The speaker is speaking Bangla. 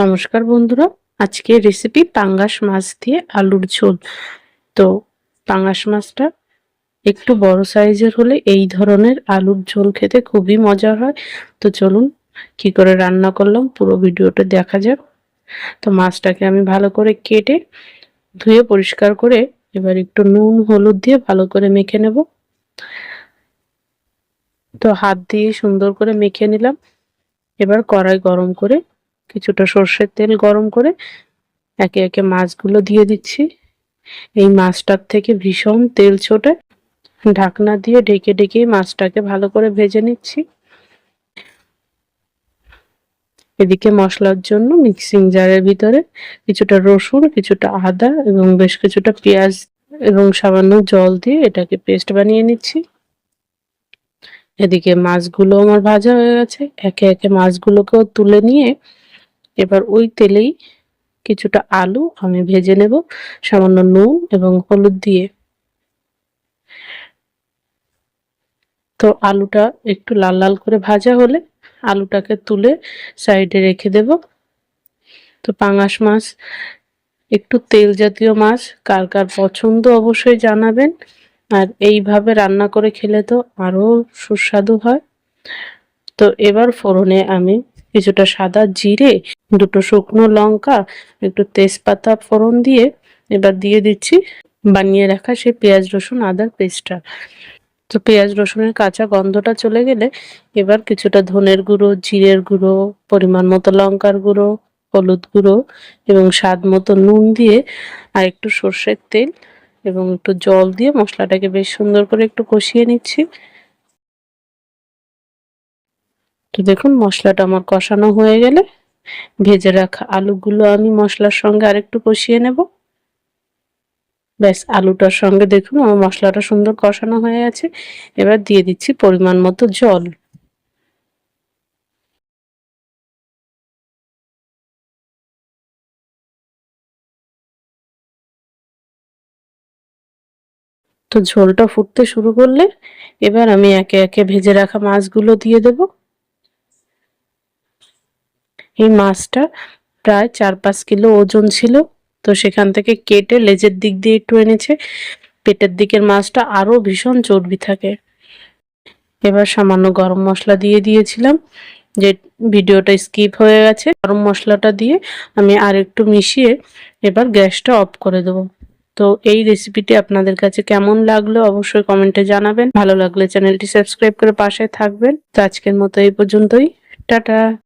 নমস্কার বন্ধুরা, আজকের রেসিপি পাঙ্গাস মাছ দিয়ে আলুর ঝোল। তো পাঙ্গাস মাছটা একটু বড় সাইজের হলে এই ধরনের আলুর ঝোল খেতে খুবই মজা হয়। তো চলুন কি করে রান্না করলাম পুরো ভিডিওটা দেখা যাক। তো মাছটাকে আমি ভালো করে কেটে ধুয়ে পরিষ্কার করে এবার একটু নুন হলুদ দিয়ে ভালো করে মেখে নেব। তো হাত দিয়ে সুন্দর করে মেখে নিলাম। এবার কড়াই গরম করে কিছুটা সর্ষের তেল গরম করে একে একে মাছগুলো দিয়ে দিচ্ছি। এই মাছটার থেকে ভীষণ তেল ছোটে। ঢাকনা দিয়ে ঢেকে ঢেকে মাছটাকে ভালো করে ভেজে নিচ্ছি। এদিকে মশলার জন্য মিক্সিং জারের ভিতরে কিছুটা রসুন, কিছুটা আদা এবং বেশ কিছুটা পেঁয়াজ এবং সামান্য জল দিয়ে এটাকে পেস্ট বানিয়ে নিচ্ছি। এদিকে মাছগুলো আমার ভাজা হয়ে গেছে। একে একে মাছগুলোকেও তুলে নিয়ে এবার ওই তেলেই কিছুটা আলু আমি ভেজে নেব সামান্য নুন এবং হলুদ দিয়ে। তো আলুটা একটু লাল লাল করে ভাজা হলে আলুটাকে তুলে সাইডে রেখে দেব। তো পাঙ্গাস মাছ একটু তেল জাতীয় মাছ, কার কার পছন্দ অবশ্যই জানাবেন। আর এইভাবে রান্না করে খেলে তো আরো সুস্বাদু হয়। তো এবার ফোড়নে আমি কিছুটা সাদা জিরে, দুটো শুকনো লঙ্কা, একটু তেজপাতা ফোড়ন দিয়ে এবার দিয়ে দিচ্ছি বানিয়ে রাখা সেই পেঁয়াজ রসুন আদার পেস্টটা। তো পেঁয়াজ রসুনের কাঁচা গন্ধটা চলে গেলে এবার কিছুটা ধনের গুঁড়ো, জিরের গুঁড়ো, পরিমাণ মতো লঙ্কার গুঁড়ো, হলুদ গুঁড়ো এবং স্বাদ মতো নুন দিয়ে আর একটু সর্ষের তেল এবং একটু জল দিয়ে মশলাটাকে বেশ সুন্দর করে একটু কষিয়ে নিচ্ছি। তো দেখুন মশলাটা আমার কষানো হয়ে গেলে ভেজে রাখা আলুগুলো আমি মশলার সঙ্গে আরেকটু কষিয়ে নেব। ব্যাস আলুটার সঙ্গে দেখুন আমার মশলাটা সুন্দর কষানো হয়ে গেছে। এবার দিয়ে দিচ্ছি পরিমাণ মতো জল। তো ঝোলটা ফুটতে শুরু করলে এবার আমি একে একে ভেজে রাখা মাছগুলো দিয়ে দেব। এই মাছটা প্রায় 4-5 কিলো ওজন ছিল। তো সেখান থেকে কেটে লেজের দিক দিয়ে একটু এনেছে। পেটের দিকের মাছটা আরো ভীষণ চর্বি থাকে। এবার সামান্য গরম মশলা দিয়ে দিয়েছিলাম, যে ভিডিওটা স্কিপ হয়ে গেছে। গরম মশলাটা দিয়ে আমি আর একটু মিশিয়ে এবার গ্যাসটা অফ করে দেবো। তো এই রেসিপিটি আপনাদের কাছে কেমন লাগলো অবশ্যই কমেন্টে জানাবেন। ভালো লাগলে চ্যানেলটি সাবস্ক্রাইব করে পাশে থাকবেন। তো আজকের মতো এই পর্যন্তই। টাটা।